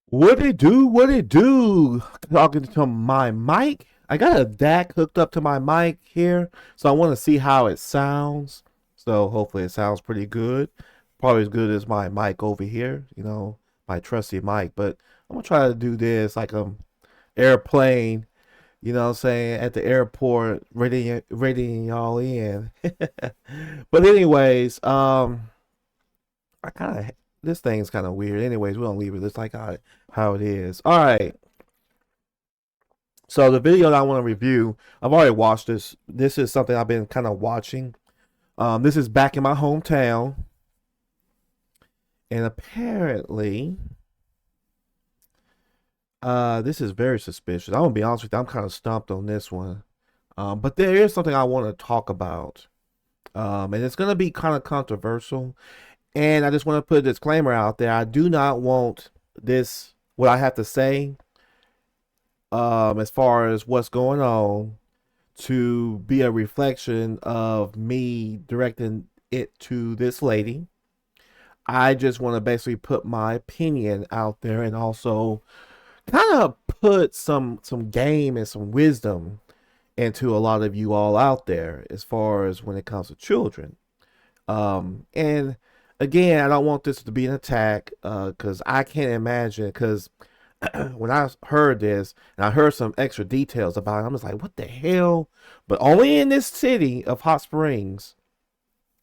What it do? What it do? Talking to my mic. I got a DAC hooked up to my mic here, so I want to see how it sounds. So hopefully it sounds pretty good. Probably as good as my mic over here, my trusty mic. But I'm gonna try to do this like I'm airplane, what I'm saying, at the airport, readying y'all in. But anyways, I kind of this thing's kind of weird. Anyways, we don't leave it. It's like how it is. All right. So the video that I want to review, I've already watched this. This is something I've been kind of watching. This is back in my hometown, and apparently, this is very suspicious. I'm gonna be honest with you. I'm kind of stumped on this one. But there is something I want to talk about. And it's gonna be kind of controversial. And I just want to put a disclaimer out there. I do not want this, what I have to say, as far as what's going on, to be a reflection of me directing it to this lady. I just want to basically put my opinion out there and also kind of put some game and some wisdom into a lot of you all out there as far as when it comes to children. And again, I don't want this to be an attack, because I can't imagine, because when I heard this and I heard some extra details about it, I'm just like, what the hell? But only in this city of Hot Springs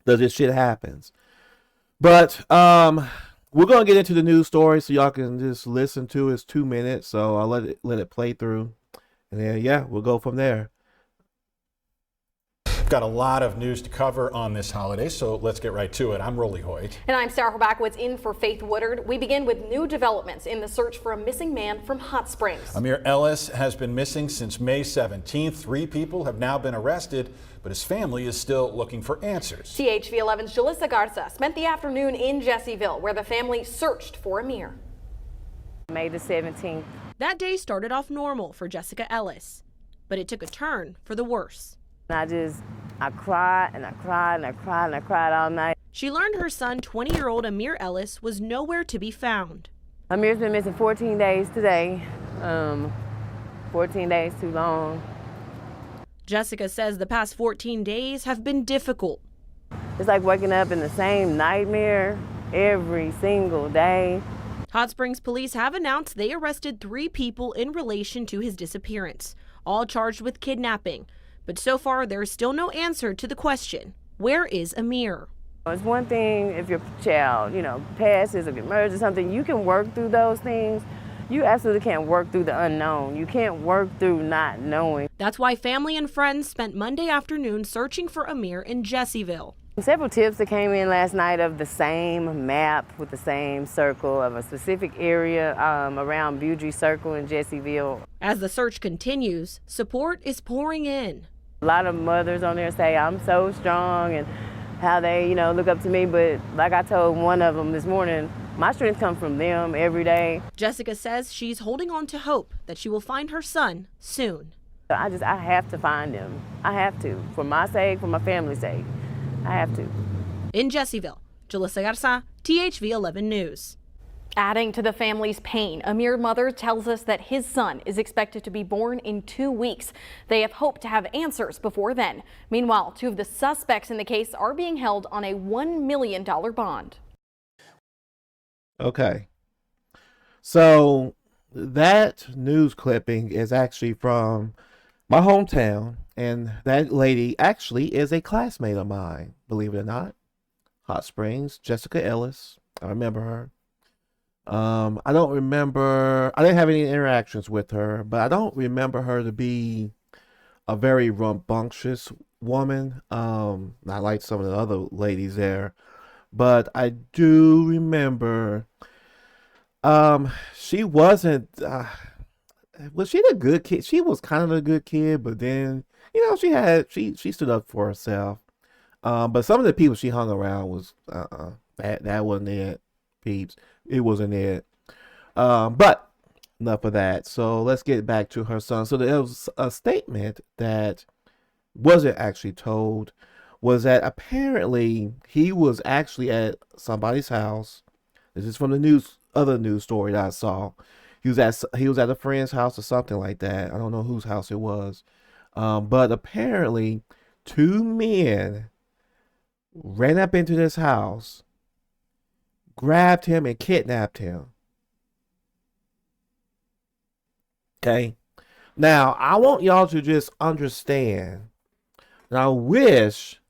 does this shit happens. But we're gonna get into the news story so y'all can just listen to it. It's 2 minutes, so I'll let it play through, and then yeah, we'll go from there. Got a lot of news to cover on this holiday, so let's get right to it. I'm Rolly Hoyt. And I'm Sarah Horbach, in for Faith Woodard. We begin with new developments in the search for a missing man from Hot Springs. Amir Ellis has been missing since May 17th. 3 people have now been arrested, but his family is still looking for answers. THV 11's Jalissa Garza spent the afternoon in Jesseville, where the family searched for Amir. May the 17th. That day started off normal for Jessica Ellis, but it took a turn for the worse. I cried and I cried and I cried and I cried all night. She learned her son, 20-year-old Amir Ellis, was nowhere to be found. Amir's been missing 14 days today. 14 days too long. Jessica says the past 14 days have been difficult. It's like waking up in the same nightmare every single day. Hot Springs police have announced they arrested 3 people in relation to his disappearance, all charged with kidnapping. But so far, there is still no answer to the question, where is Amir? It's one thing if your child, passes or gets murdered or something, you can work through those things. You absolutely can't work through the unknown. You can't work through not knowing. That's why family and friends spent Monday afternoon searching for Amir in Jesseville. Several tips that came in last night of the same map with the same circle of a specific area around Beaudry Circle in Jesseville. As the search continues, support is pouring in. A lot of mothers on there say I'm so strong and how they, look up to me. But like I told one of them this morning, my strength comes from them every day. Jessica says she's holding on to hope that she will find her son soon. I have to find him. I have to, for my sake, for my family's sake. I have to. In Jesseville, Jalissa Garza, THV 11 News. Adding to the family's pain, Amir's mother tells us that his son is expected to be born in 2 weeks. They have hoped to have answers before then. Meanwhile, 2 of the suspects in the case are being held on a $1 million bond. Okay. So that news clipping is actually from my hometown, and that lady actually is a classmate of mine, believe it or not. Hot Springs, Jessica Ellis. I remember her. I don't remember, I didn't have any interactions with her, but I don't remember her to be a very rambunctious woman. Not like some of the other ladies there, but I do remember, she wasn't, was she the good kid? She was kind of a good kid, but then, she stood up for herself. But some of the people she hung around was, that wasn't it, peeps. It wasn't it. But enough of that. So let's get back to her son. So there was a statement that wasn't actually told, was that apparently he was actually at somebody's house. This is from the news other news story that I saw. He was at a friend's house or something like that. I don't know whose house it was. But apparently, two men ran up into this house, grabbed him, and kidnapped him. Okay. Now, I want y'all to just understand. And I wish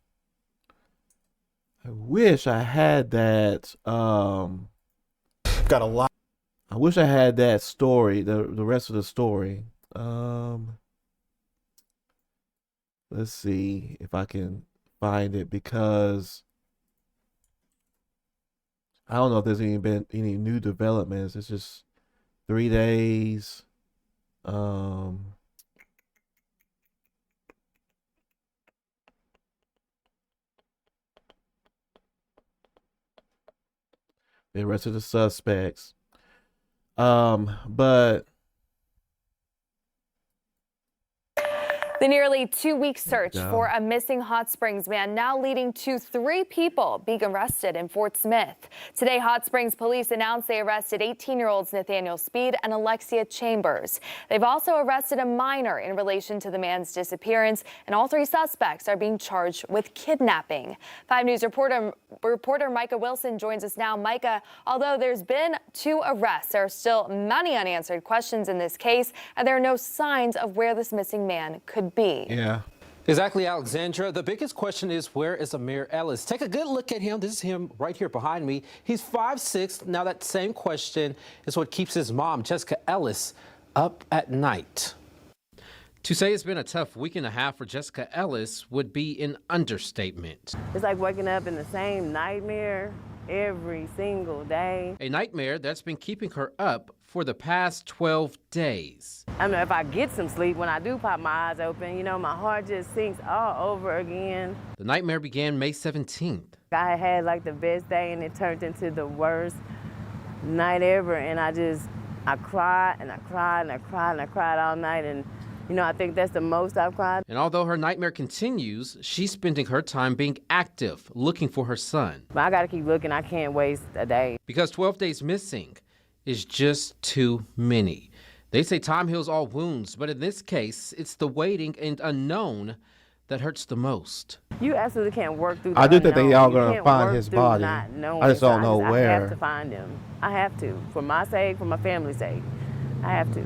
I had that. Got a lot. I wish I had that story, the rest of the story. Let's see if I can find it, because I don't know if there's been any new developments. It's just 3 days. They arrested the suspects. But The nearly 2-week search Yeah. for a missing Hot Springs man now leading to 3 people being arrested in Fort Smith. Today, Hot Springs police announced they arrested 18-year-olds Nathaniel Speed and Alexia Chambers. They've also arrested a minor in relation to the man's disappearance, and all 3 suspects are being charged with kidnapping. 5 News reporter Micah Wilson joins us now. Micah, although there's been 2 arrests, there are still many unanswered questions in this case, and there are no signs of where this missing man could be. yeah. Exactly, Alexandra. The biggest question is, where is Amir Ellis? Take a good look at him. This is him right here behind me. He's 5'6". Now that same question is what keeps his mom, Jessica Ellis, up at night. To say it's been a tough week and a half for Jessica Ellis would be an understatement. It's like waking up in the same nightmare every single day. A nightmare that's been keeping her up for the past 12 days. I mean, if I get some sleep, when I do pop my eyes open, you know, my heart just sinks all over again. The nightmare began May 17th. I had like the best day and it turned into the worst night ever. And I cried and I cried and I cried and I cried all night. And, you know, I think that's the most I've cried. And although her nightmare continues, she's spending her time being active, looking for her son. But I gotta keep looking, I can't waste a day. Because 12 days missing is just too many. They say time heals all wounds, but in this case, it's the waiting and unknown that hurts the most. You absolutely can't work through the I do think unknown. they all You gonna can't find work his through body. not knowing. I just don't know I where. have to find him. I have to. For my sake, for my family's sake. I have to.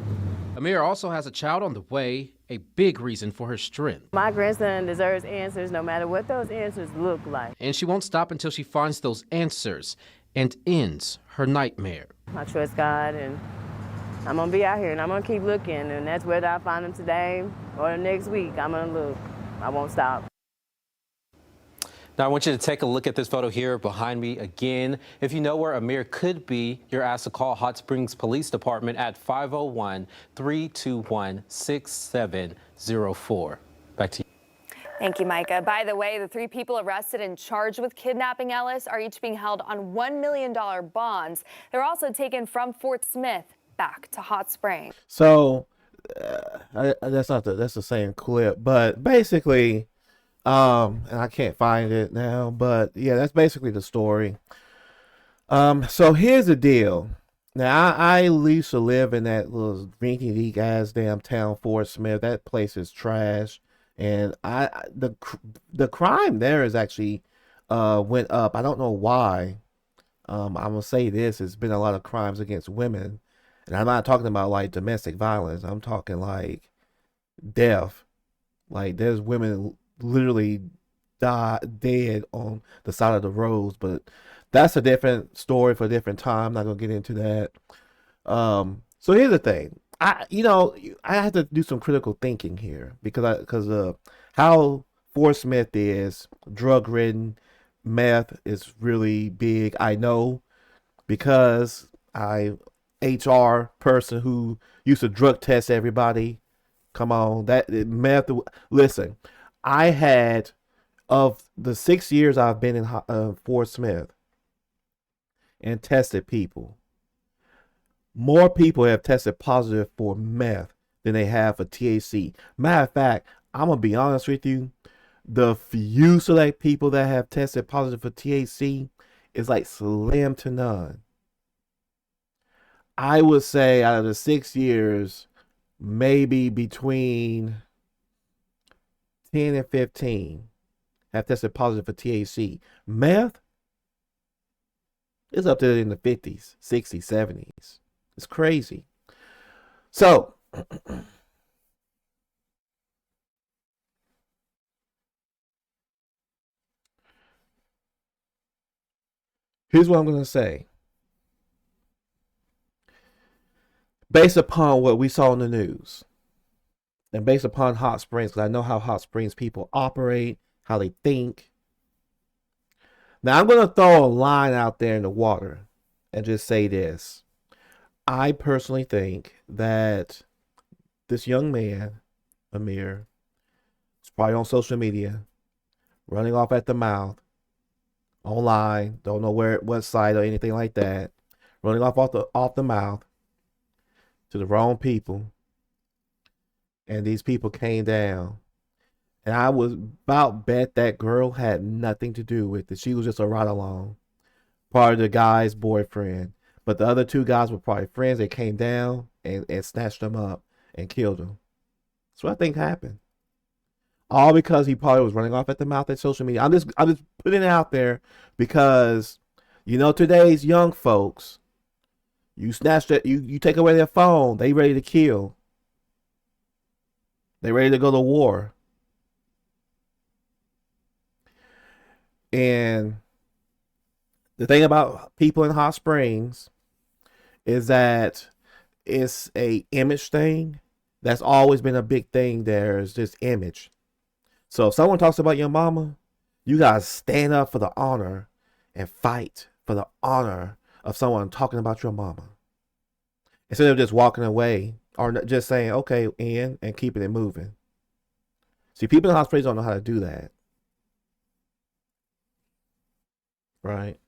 Amir also has a child on the way, a big reason for her strength. My grandson deserves answers no matter what those answers look like. And she won't stop until she finds those answers and ends her nightmare. I trust God, and I'm gonna be out here and I'm gonna keep looking, and that's whether I find him today or next week. I'm gonna look. I won't stop. Now, I want you to take a look at this photo here behind me again. If you know where Amir could be, you're asked to call Hot Springs Police Department at 501-321-6704. Back to you. Thank you, Micah. By the way, the 3 people arrested and charged with kidnapping Ellis are each being held on $1 million bonds. They're also taken from Fort Smith back to Hot Springs. So that's the same clip, but basically, and I can't find it now, but yeah, that's basically the story. So here's the deal. Now I used to live in that little rinky-dink ass damn town, Fort Smith. That place is trash, and the crime there is actually went up. I don't know why. I'm gonna say this: it's been a lot of crimes against women. And I'm not talking about like domestic violence. I'm talking like death. Like there's women literally dead on the side of the roads. But that's a different story for a different time. I'm not gonna get into that. So here's the thing. I have to do some critical thinking here because how Fort Smith is drug ridden, meth is really big. I know because HR person who used to drug test everybody. Come on, that meth. Listen, I had, of the 6 years I've been in Fort Smith and tested people, more people have tested positive for meth than they have for THC. Matter of fact, I'm gonna be honest with you, the few select people that have tested positive for THC is like slim to none. I would say out of the 6 years, maybe between 10 and 15 have tested positive for THC. Meth is up there in the 50s, 60s, 70s. It's crazy. So, here's what I'm going to say. Based upon what we saw in the news and based upon Hot Springs, because I know how Hot Springs people operate, how they think. Now, I'm going to throw a line out there in the water and just say this. I personally think that this young man, Amir, is probably on social media, running off at the mouth, online, don't know what site or anything like that, running off the mouth to the wrong people, and these people came down. And I was about bet that girl had nothing to do with it. She was just a ride along, part of the guy's boyfriend. But the other two guys were probably friends. They came down and snatched them up and killed them. That's what I think happened. All because he probably was running off at the mouth at social media. I'm just putting it out there because today's young folks, you snatch that you take away their phone, they ready to kill. They ready to go to war. And the thing about people in Hot Springs is that it's a image thing. That's always been a big thing there, is this image. So if someone talks about your mama, you gotta stand up for the honor and fight for the honor of someone talking about your mama. Instead of just walking away or just saying, okay, and keeping it moving. See, people in Hot Springs don't know how to do that. Right?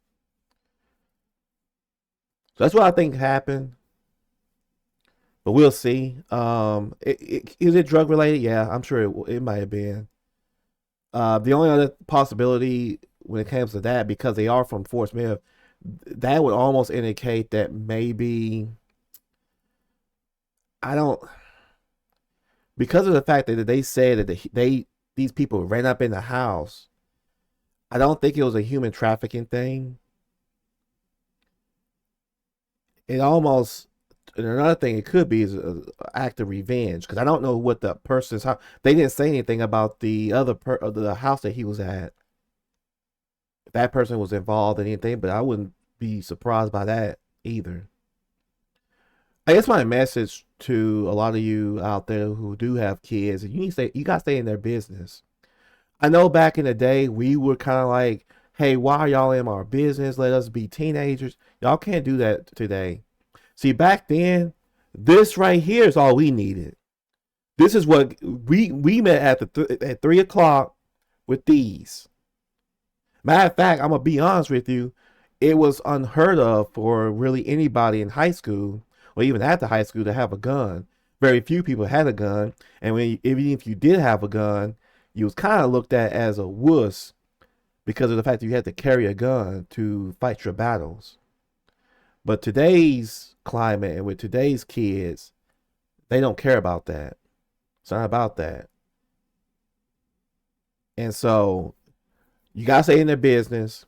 So that's what I think happened. But we'll see. Is it drug related? Yeah, I'm sure it might have been. The only other possibility when it comes to that, because they are from Fort Smith, that would almost indicate that maybe I don't, because of the fact that they said that these people ran up in the house. I don't think it was a human trafficking thing. It almost, and another thing it could be is an act of revenge, because I don't know what the person's house. They didn't say anything about the the house that he was at. If that person was involved in anything, but I wouldn't be surprised by that either. I guess my message to a lot of you out there who do have kids, you gotta stay in their business. I know back in the day we were kind of like, hey, why are y'all in our business? Let us be teenagers. Y'all can't do that today. See, back then, this right here is all we needed. This is what we met at 3 o'clock with these. Matter of fact, I'm gonna be honest with you, it was unheard of for really anybody in high school or even after high school to have a gun. Very few people had a gun, and even if you did have a gun, you was kind of looked at as a wuss because of the fact that you had to carry a gun to fight your battles. But today's climate and with today's kids, they don't care about that. It's not about that. And so you gotta stay in their business.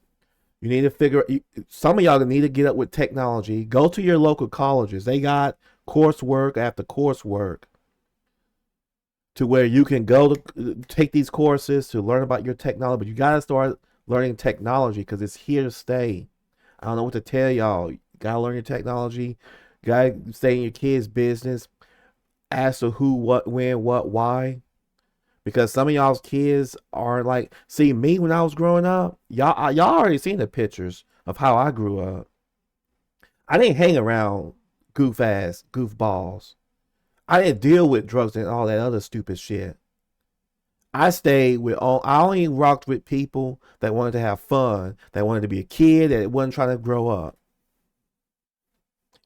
You need to some of y'all need to get up with technology. Go to your local colleges. They got coursework after coursework to where you can go to take these courses to learn about your technology. But you got to start learning technology because it's here to stay. I don't know what to tell y'all. You got to learn your technology. You got to stay in your kids' business. Ask the who, what, when, what, why. Because some of y'all's kids are like, see me when I was growing up. Y'all already seen the pictures of how I grew up. I didn't hang around goofballs. I didn't deal with drugs and all that other stupid shit. I only rocked with people that wanted to have fun, that wanted to be a kid, that wasn't trying to grow up.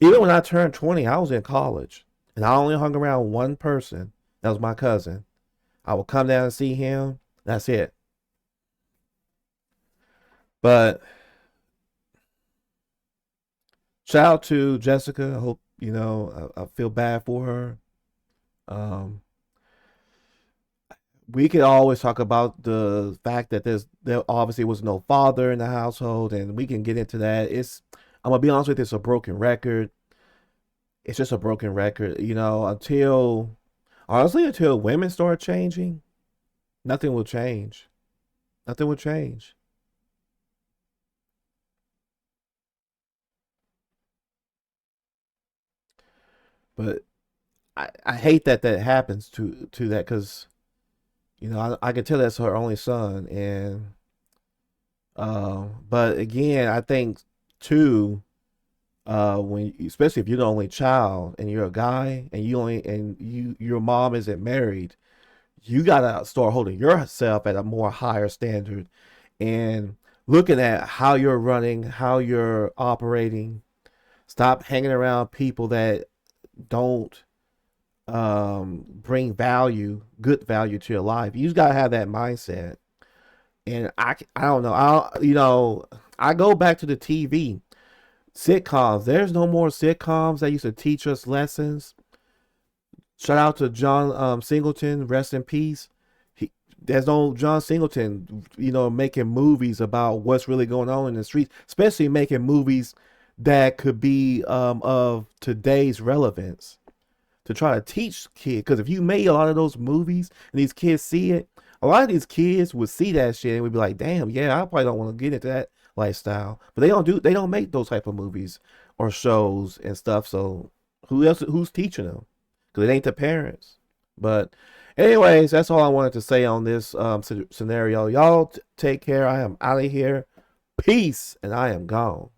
Even when I turned 20, I was in college, and I only hung around one person. That was my cousin. I would come down and see him. That's it. But shout out to Jessica. I hope You know, I feel bad for her. Um, we could always talk about the fact that there obviously was no father in the household, and we can get into that. I'm gonna be honest with you, it's a broken record. It's just a broken record, you know, until honestly, until women start changing, nothing will change. Nothing will change. But I hate that that happens to that because you know I can tell that's her only son, and but again, I think too, especially if you're the only child and you're a guy and your mom isn't married, you gotta start holding yourself at a more higher standard and looking at how you're running, how you're operating. Stop hanging around people that don't bring good value to your life. You just gotta have that mindset. And I don't know. I go back to the TV sitcoms. There's no more sitcoms that used to teach us lessons. Shout out to John Singleton, rest in peace. There's no John Singleton, making movies about what's really going on in the streets, especially making movies that could be of today's relevance to try to teach kids. Because if you made a lot of those movies and these kids see it, a lot of these kids would see that shit and would be like, "Damn, yeah, I probably don't want to get into that lifestyle." But they don't make those type of movies or shows and stuff. So who's teaching them? Because it ain't the parents. But anyways, that's all I wanted to say on this scenario. Y'all take care. I am out of here. Peace, and I am gone.